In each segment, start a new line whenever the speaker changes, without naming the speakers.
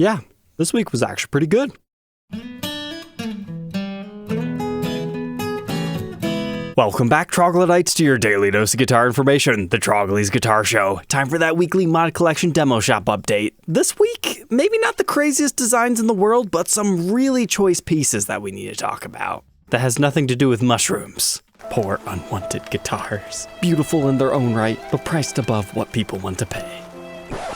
yeah, this week was actually pretty good. Welcome back, troglodytes, to your daily dose of guitar information, the Trogly's Guitar Show. Time for that weekly Mod Collection Demo Shop update. This week, maybe not the craziest designs in the world, but some really choice pieces that we need to talk about. That has nothing to do with mushrooms. Poor unwanted guitars. Beautiful in their own right, but priced above what people want to pay.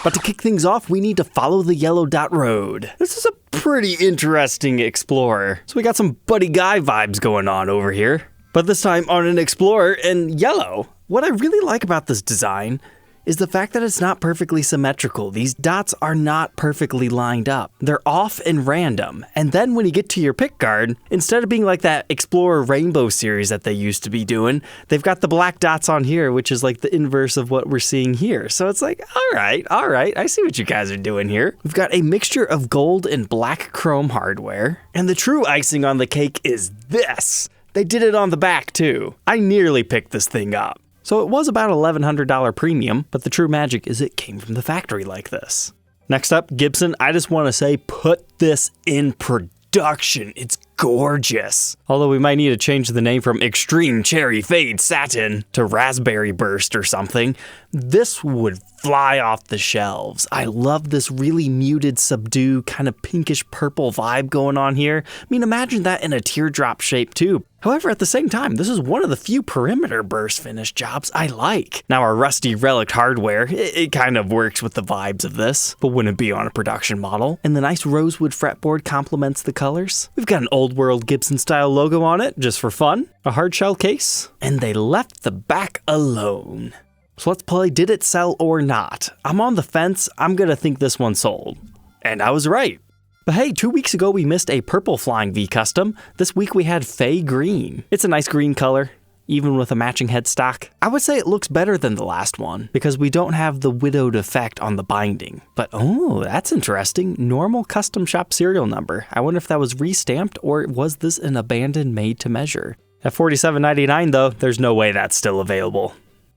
But to kick things off, we need to follow the yellow dot road. This is a pretty interesting Explorer. So we got some Buddy Guy vibes going on over here. But this time on an Explorer in yellow. What I really like about this design is the fact that it's not perfectly symmetrical. These dots are not perfectly lined up. They're off and random. And then when you get to your pickguard, instead of being like that Explorer Rainbow series that they used to be doing, they've got the black dots on here, which is like the inverse of what we're seeing here. So it's like, all right, I see what you guys are doing here. We've got a mixture of gold and black chrome hardware. And the true icing on the cake is this. They did it on the back too. I nearly picked this thing up. So it was about $1,100 premium, but the true magic is it came from the factory like this. Next up, Gibson. I just want to say, put this in production. It's gorgeous. Although we might need to change the name from Extreme Cherry Fade Satin to Raspberry Burst or something. This would fly off the shelves. I love this really muted, subdued, kind of pinkish purple vibe going on here. I mean, imagine that in a teardrop shape too. However, at the same time, this is one of the few perimeter burst finish jobs I like. Now, our rusty relic hardware, it kind of works with the vibes of this, but wouldn't be on a production model. And the nice rosewood fretboard complements the colors. We've got an old world Gibson style logo on it, just for fun, a hard shell case, and they left the back alone. So let's play Did It Sell or Not? I'm on the fence. I'm gonna think this one sold. And I was right. But hey, 2 weeks ago we missed a purple Flying V custom. This week we had Fay Green. It's a nice green color, even with a matching headstock. I would say it looks better than the last one because we don't have the widowed effect on the binding. But oh, that's interesting. Normal custom shop serial number. I wonder if that was restamped or was this an abandoned made to measure? At $47.99 though, there's no way that's still available.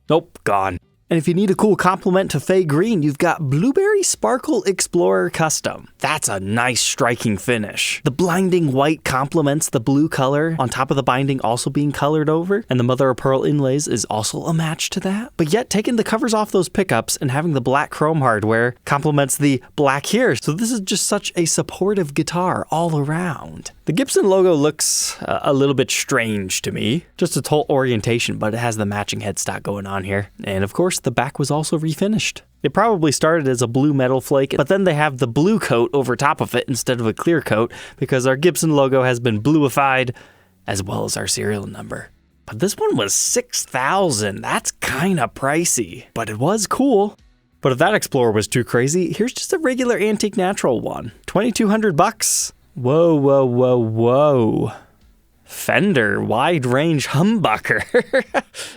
Nope, gone. And if you need a cool complement to Fay Green, you've got Blueberry Sparkle Explorer Custom. That's a nice striking finish. The blinding white complements the blue color on top of the binding also being colored over, and the mother of pearl inlays is also a match to that. But yet taking the covers off those pickups and having the black chrome hardware complements the black here. So this is just such a supportive guitar all around. The Gibson logo looks a little bit strange to me. Just its whole orientation, but it has the matching headstock going on here. And of course, the back was also refinished. It probably started as a blue metal flake, but then they have the blue coat over top of it instead of a clear coat because our Gibson logo has been bluified as well as our serial number. But this one was $6,000. That's kind of pricey, but it was cool. But if that Explorer was too crazy, here's just a regular antique natural one. $2,200. Whoa, whoa, whoa, whoa. Fender wide range humbucker.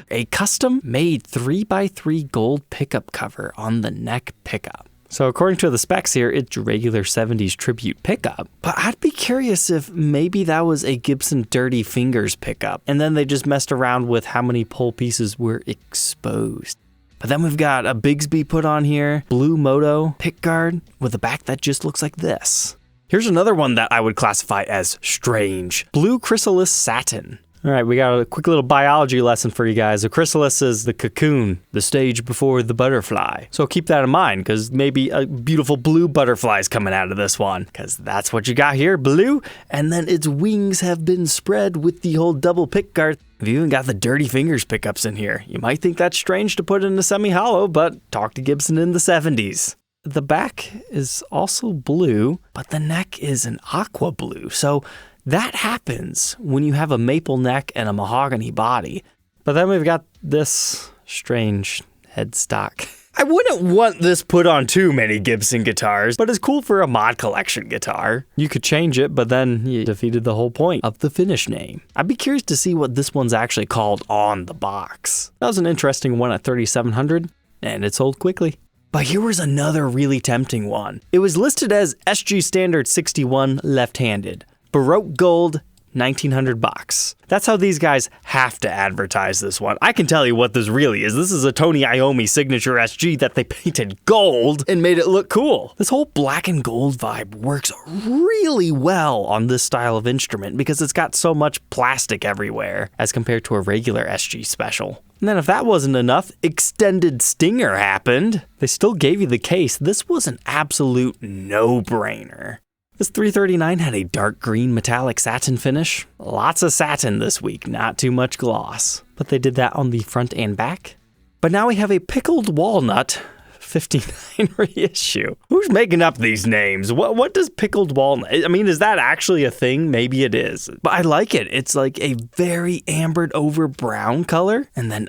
A custom made 3x3 gold pickup cover on the neck pickup. So according to the specs here, it's a regular 70s tribute pickup. But I'd be curious if maybe that was a Gibson Dirty Fingers pickup. And then they just messed around with how many pole pieces were exposed. But then we've got a Bigsby put on here, blue moto pickguard with a back that just looks like this. Here's another one that I would classify as strange. Blue Chrysalis Satin. All right, we got a quick little biology lesson for you guys. A chrysalis is the cocoon, the stage before the butterfly. So keep that in mind, because maybe a beautiful blue butterfly is coming out of this one, because that's what you got here, blue. And then its wings have been spread with the whole double pickguard. We've even got the Dirty Fingers pickups in here. You might think that's strange to put in a semi-hollow, but talk to Gibson in the 70s. The back is also blue, but the neck is an aqua blue. So that happens when you have a maple neck and a mahogany body. But then we've got this strange headstock. I wouldn't want this put on too many Gibson guitars, but it's cool for a mod collection guitar. You could change it, but then you defeated the whole point of the finish name. I'd be curious to see what this one's actually called on the box. That was an interesting one at $3,700, and it sold quickly. But here was another really tempting one. It was listed as SG Standard 61 left-handed. Baroque gold, $1,900. That's how these guys have to advertise this one. I can tell you what this really is. This is a Tony Iommi signature SG that they painted gold and made it look cool. This whole black and gold vibe works really well on this style of instrument because it's got so much plastic everywhere as compared to a regular SG Special. And then if that wasn't enough, extended stinger happened. They still gave you the case. This was an absolute no-brainer. This 339 had a dark green metallic satin finish. Lots of satin this week, not too much gloss. But they did that on the front and back. But now we have a Pickled Walnut 59 reissue. Who's making up these names? What does Pickled Walnut? I mean, is that actually a thing? Maybe it is. But I like it. It's like a very ambered over brown color. And then,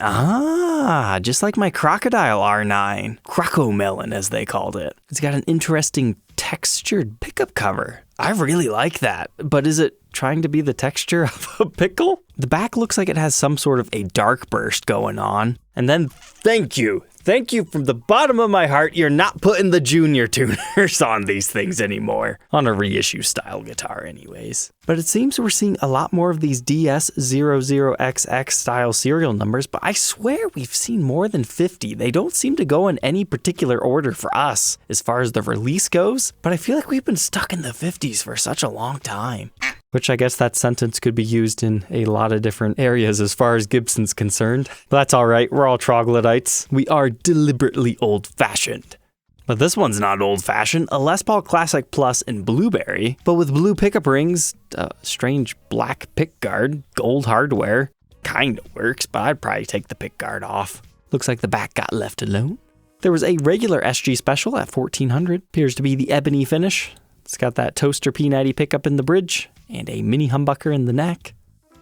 just like my Crocodile R9. Croco Melon, as they called it. It's got an interesting textured pickup cover. I really like that. But is it trying to be the texture of a pickle? The back looks like it has some sort of a dark burst going on. And then, thank you from the bottom of my heart, you're not putting the junior tuners on these things anymore. On a reissue style guitar anyways. But it seems we're seeing a lot more of these DS00XX style serial numbers, but I swear we've seen more than 50. They don't seem to go in any particular order for us as far as the release goes, but I feel like we've been stuck in the 50s for such a long time. Which I guess that sentence could be used in a lot of different areas as far as Gibson's concerned. But that's all right, we're all troglodytes. We are deliberately old-fashioned. But this one's not old-fashioned, a Les Paul Classic Plus in blueberry, but with blue pickup rings, strange black pickguard, gold hardware. Kinda works, but I'd probably take the pickguard off. Looks like the back got left alone. There was a regular SG Special at $1,400. Appears to be the ebony finish. It's got that toaster P90 pickup in the bridge and a mini humbucker in the neck.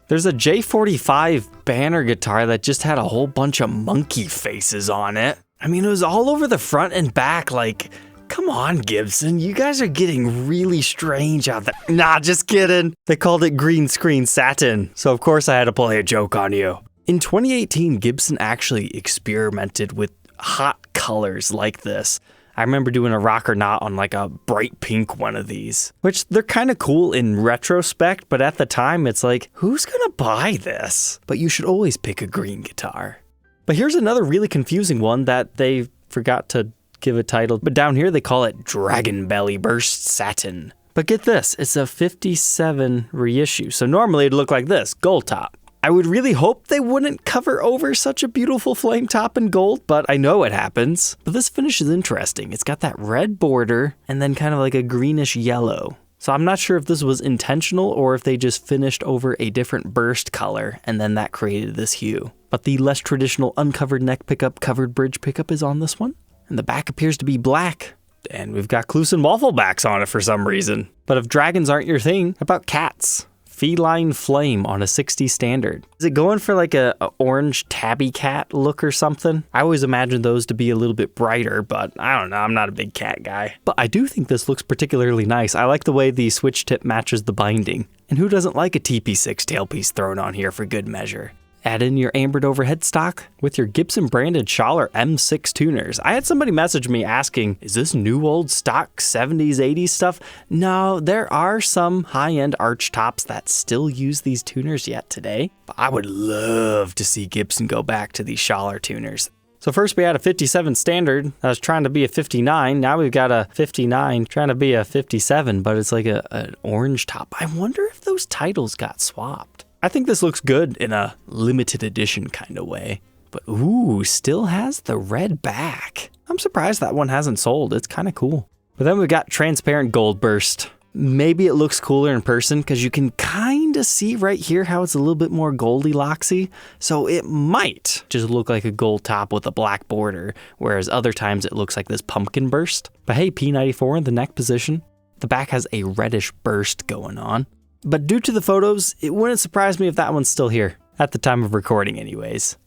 There's a J45 banner guitar that just had a whole bunch of monkey faces on it. I mean, it was all over the front and back. Like, come on, Gibson, you guys are getting really strange out there. Nah, just kidding. They called it Greenscreen Satin, so of course I had to play a joke on you. In 2018, Gibson actually experimented with hot colors like this. I remember doing a rock or not on like a bright pink one of these, which they're kind of cool in retrospect, but at the time it's like, who's gonna buy this? But you should always pick a green guitar. But here's another really confusing one that they forgot to give a title, but down here they call it Dragon Belly Burst Satin. But get this, it's a 57 reissue, so normally it'd look like this, gold top. I would really hope they wouldn't cover over such a beautiful flame top in gold, but I know it happens. But this finish is interesting. It's got that red border and then kind of like a greenish yellow. So I'm not sure if this was intentional or if they just finished over a different burst color and then that created this hue. But the less traditional uncovered neck pickup, covered bridge pickup is on this one. And the back appears to be black. And we've got Clusen waffle backs on it for some reason. But if dragons aren't your thing, how about cats? Feline Flame on a 60 standard. Is it going for like a orange tabby cat look or something? I always imagine those to be a little bit brighter, but I don't know, I'm not a big cat guy. But I do think this looks particularly nice. I like the way the switch tip matches the binding. And who doesn't like a TP6 tailpiece thrown on here for good measure? Add in your ambered overhead stock with your Gibson branded Schaller M6 tuners. I had somebody message me asking, is this new old stock 70s, 80s stuff? No, there are some high-end arch tops that still use these tuners yet today. But I would love to see Gibson go back to these Schaller tuners. So first we had a 57 standard that was trying to be a 59. Now we've got a 59 trying to be a 57, but it's like an orange top. I wonder if those titles got swapped. I think this looks good in a limited edition kind of way. But ooh, still has the red back. I'm surprised that one hasn't sold. It's kind of cool. But then we got transparent gold burst. Maybe it looks cooler in person because you can kind of see right here how it's a little bit more Goldilocks-y. So it might just look like a gold top with a black border, whereas other times it looks like this pumpkin burst. But hey, P94 in the neck position. The back has a reddish burst going on. But due to the photos, it wouldn't surprise me if that one's still here, at the time of recording anyways.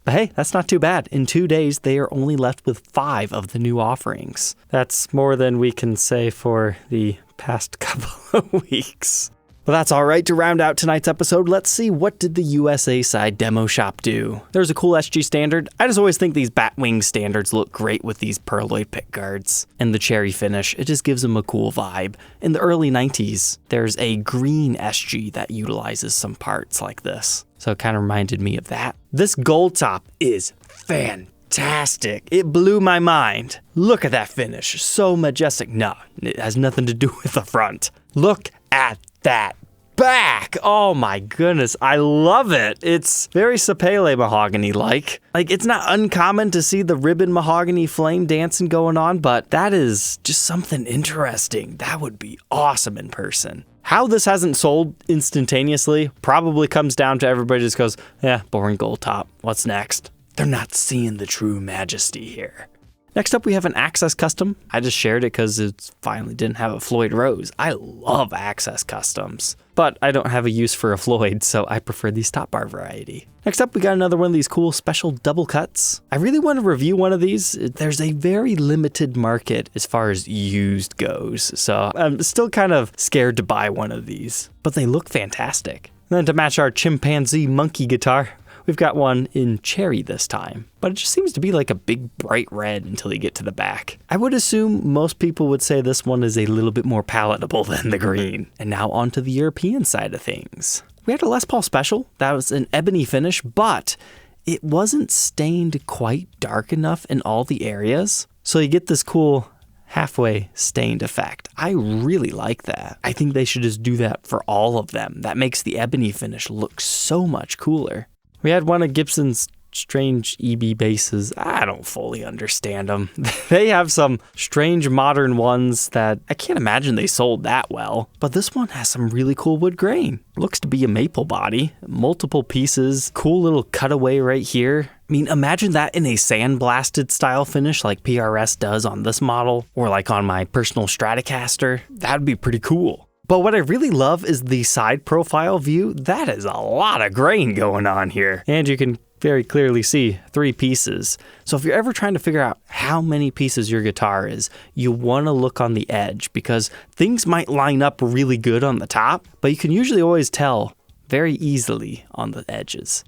But hey, that's not too bad. In 2 days, they are only left with 5 of the new offerings. That's more than we can say for the past couple of weeks. Well, that's all right. To round out tonight's episode, let's see what did the USA side demo shop do. There's a cool SG standard. I just always think these Batwing standards look great with these pearloid pickguards. And the cherry finish, it just gives them a cool vibe. In the early 90s, there's a green SG that utilizes some parts like this. So it kind of reminded me of that. This gold top is fantastic. It blew my mind. Look at that finish. So majestic. No, it has nothing to do with the front. Look at that back. Oh my goodness, I love it. It's very Sapele mahogany-like. Like, it's not uncommon to see the ribbon mahogany flame dancing going on, but that is just something interesting. That would be awesome in person. How this hasn't sold instantaneously probably comes down to everybody just goes, yeah, boring gold top. What's next? They're not seeing the true majesty here. Next up, we have an Access Custom. I just shared it because it finally didn't have a Floyd Rose. I love Access Customs, but I don't have a use for a Floyd, so I prefer the Stop Bar variety. Next up, we got another one of these cool special double cuts. I really want to review one of these. There's a very limited market as far as used goes, so I'm still kind of scared to buy one of these, but they look fantastic. And then to match our chimpanzee monkey guitar, we've got one in cherry this time, but it just seems to be like a big bright red until you get to the back. I would assume most people would say this one is a little bit more palatable than the green. And now onto the European side of things. We had a Les Paul Special. That was an ebony finish, but it wasn't stained quite dark enough in all the areas. So you get this cool halfway stained effect. I really like that. I think they should just do that for all of them. That makes the ebony finish look so much cooler. We had one of Gibson's strange EB basses. I don't fully understand them. They have some strange modern ones that I can't imagine they sold that well. But this one has some really cool wood grain. Looks to be a maple body, multiple pieces, cool little cutaway right here. I mean, imagine that in a sandblasted style finish like PRS does on this model, or like on my personal Stratocaster. That'd be pretty cool. But what I really love is the side profile view. That is a lot of grain going on here. And you can very clearly see 3 pieces. So if you're ever trying to figure out how many pieces your guitar is, you want to look on the edge because things might line up really good on the top, but you can usually always tell very easily on the edges.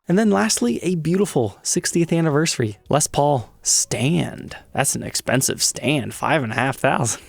And then lastly, a beautiful 60th anniversary Les Paul stand. That's an expensive stand, $5,500.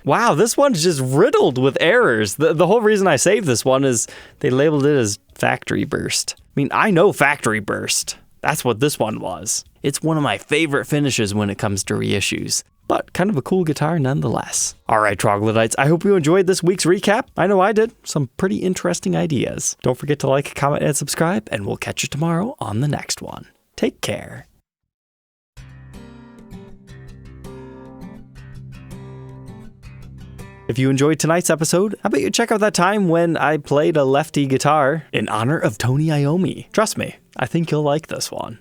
Wow, this one's just riddled with errors. The whole reason I saved this one is they labeled it as factory burst. I mean, I know factory burst. That's what this one was. It's one of my favorite finishes when it comes to reissues, but kind of a cool guitar nonetheless. All right, Troglodytes, I hope you enjoyed this week's recap. I know I did. Some pretty interesting ideas. Don't forget to like, comment, and subscribe, and we'll catch you tomorrow on the next one. Take care. If you enjoyed tonight's episode, how about you check out that time when I played a Lefty guitar in honor of Tony Iommi? Trust me, I think you'll like this one.